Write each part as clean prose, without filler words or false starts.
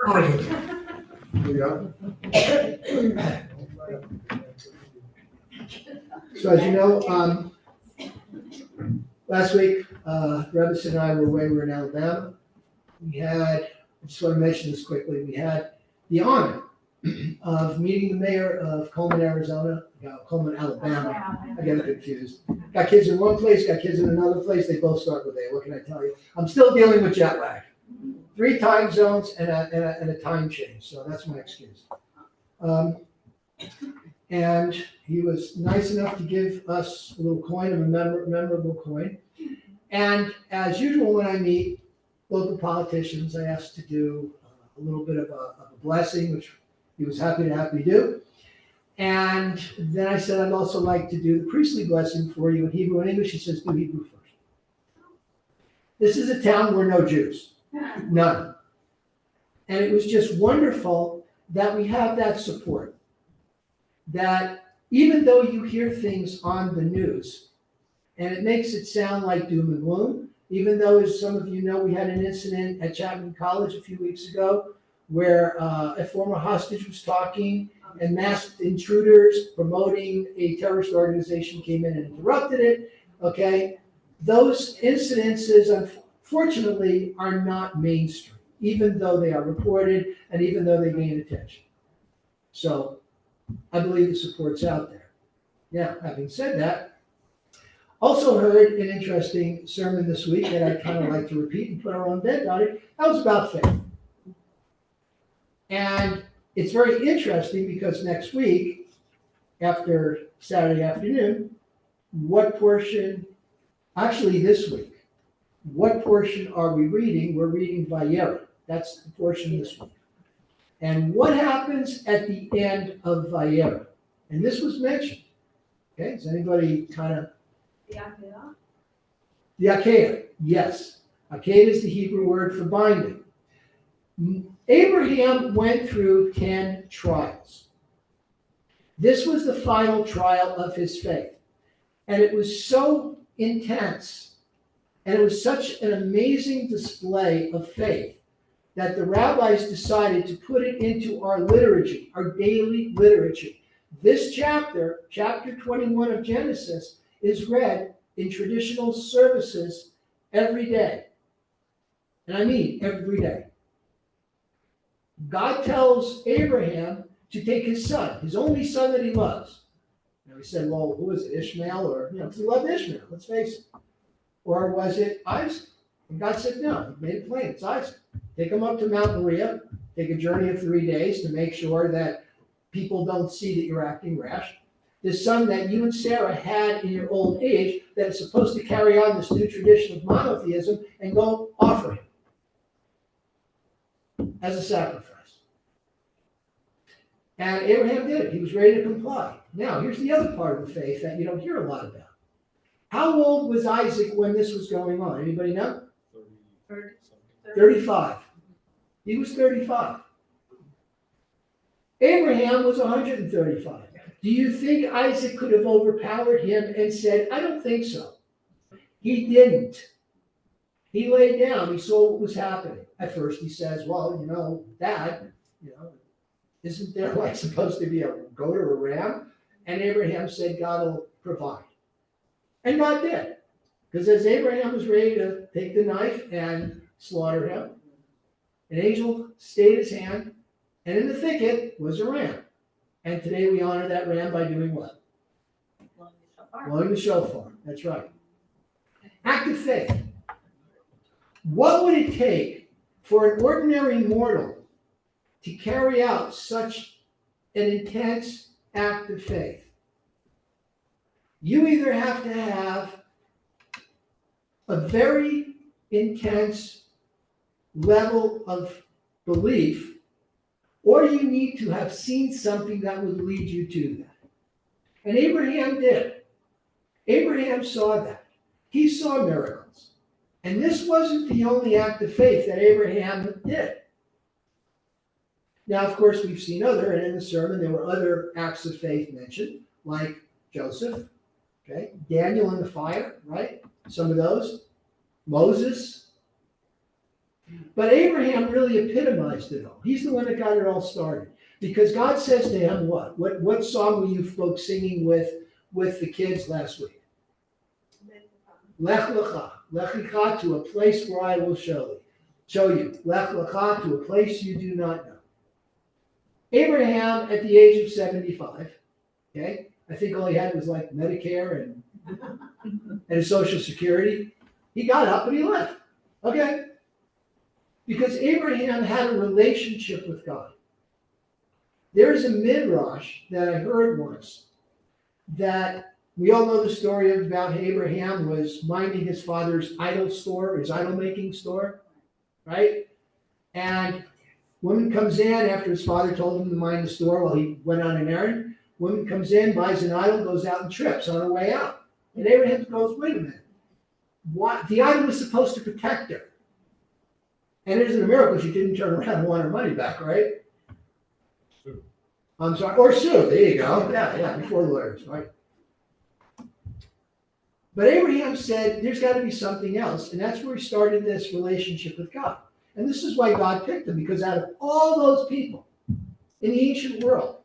Oh, yeah. So as you know, last week, Rebus and I were away, we were in Alabama. I just want to mention this quickly, we had the honor of meeting the mayor of Coleman, Arizona, Coleman, Alabama. I get confused. Got kids in one place, got kids in another place, they both start with A, what can I tell you? I'm still dealing with jet lag. 3 time zones and a time change, so that's my excuse. And he was nice enough to give us a little coin, a memorable coin. And as usual, when I meet local politicians, I ask to do a little bit of a blessing, which he was happy to have me do. And then I said, I'd also like to do the priestly blessing for you in Hebrew and English. He says, do Hebrew first. This is a town where no Jews, none. And it was just wonderful that we have that support. That even though you hear things on the news, and it makes it sound like doom and gloom, even though, as some of you know, we had an incident at Chapman College a few weeks ago where a former hostage was talking and masked intruders promoting a terrorist organization came in and interrupted it, okay? Those incidences, unfortunately, are not mainstream, even though they are reported and even though they gain attention. So I believe the support's out there. Now, having said that, also heard an interesting sermon this week that I'd kind of like to repeat and put our own bent on it. That was about faith. And it's very interesting because next week, after Saturday afternoon, this week, what portion are we reading? We're reading Vayera. That's the portion this week. And what happens at the end of Vayera? And this was mentioned. Okay, does anybody kind of? The Akedah? The Akedah, yes. Akedah is the Hebrew word for binding. Abraham went through 10 trials. This was the final trial of his faith. And it was so intense, and it was such an amazing display of faith that the rabbis decided to put it into our liturgy, our daily liturgy. This chapter, chapter 21 of Genesis, is read in traditional services every day. And I mean every day. God tells Abraham to take his son, his only son that he loves. Now he said, well, who is it, Ishmael? Or, he loved Ishmael, let's face it. Or was it Isaac? And God said, no, he made it plain, it's Isaac. Take him up to Mount Moriah, take a journey of 3 days to make sure that people don't see that you're acting rash. This son that you and Sarah had in your old age that is supposed to carry on this new tradition of monotheism and go offer him as a sacrifice. And Abraham did it. He was ready to comply. Now, here's the other part of the faith that you don't hear a lot about. How old was Isaac when this was going on? Anybody know? 35. He was 35. Abraham was 135. Do you think Isaac could have overpowered him and said, I don't think so? He didn't. He laid down. He saw what was happening. At first he says, well, Dad, isn't there supposed to be a goat or a ram? And Abraham said, God will provide. And God did. Because as Abraham was ready to take the knife and slaughter him, an angel stayed his hand, and in the thicket was a ram. And today we honor that ram by doing what? Blowing the shofar. That's right. Act of faith. What would it take for an ordinary mortal to carry out such an intense act of faith? You either have to have a very intense level of belief, or you need to have seen something that would lead you to that. And Abraham did. Abraham saw that. He saw miracles. And this wasn't the only act of faith that Abraham did. Now, of course, we've seen other, and in the sermon there were other acts of faith mentioned, like Joseph, okay, Daniel in the fire, right? Some of those. Moses. But Abraham really epitomized it all. He's the one that got it all started. Because God says to him, what song were you folks singing with the kids last week? Lech lecha. Lech lecha, to a place where I will show you. Lech lecha, to a place you do not know. Abraham, at the age of 75, okay, I think all he had was like Medicare and his Social Security. He got up and he left. Okay? Because Abraham had a relationship with God. There is a midrash that I heard once that we all know the story about Abraham was minding his father's idol store, his idol making store, right? And woman comes in after his father told him to mind the store while he went on an errand. Woman comes in, buys an idol, goes out and trips on her way out. And Abraham goes, wait a minute. What? The idol was supposed to protect her. And it isn't a miracle she didn't turn around and want her money back, right? Sue. I'm sorry. Or sue. There you go. Yeah, before lawyers, right? But Abraham said there's got to be something else. And that's where he started this relationship with God. And this is why God picked him, because out of all those people in the ancient world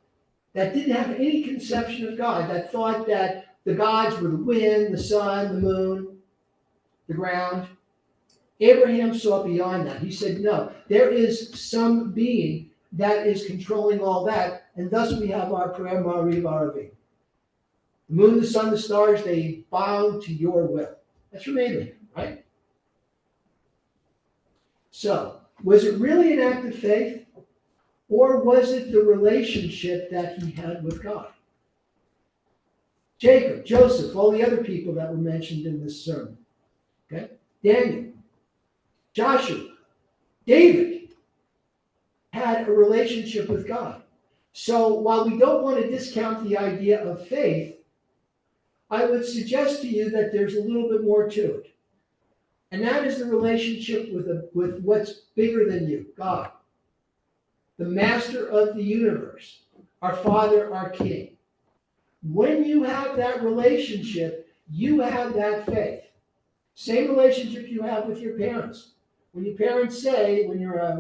that didn't have any conception of God, that thought that the gods were the wind, the sun, the moon, the ground, Abraham saw beyond that. He said, no, there is some being that is controlling all that, and thus we have our prayer, Ma'ariv Aravi. The moon, the sun, the stars, they bow to your will. That's from Abraham, right? So, was it really an act of faith, or was it the relationship that he had with God? Jacob, Joseph, all the other people that were mentioned in this sermon, okay? Daniel, Joshua, David had a relationship with God. So while we don't want to discount the idea of faith, I would suggest to you that there's a little bit more to it. And that is the relationship with what's bigger than you, God, the master of the universe, our Father, our King. When you have that relationship, you have that faith. Same relationship you have with your parents. When your parents say, when you're a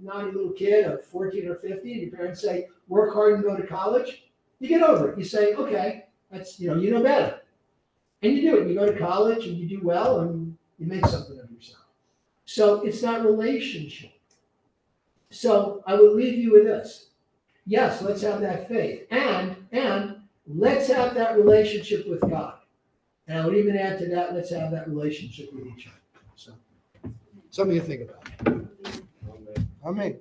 naughty little kid of 14 or 15, and your parents say, work hard and go to college, you get over it. You say, okay, that's, you know better. And you do it. You go to college and you do well and you make something of yourself. So it's that relationship. So I would leave you with this. Yes, let's have that faith. And let's have that relationship with God. And I would even add to that, let's have that relationship with each other. So something to think about. Amen. Amen.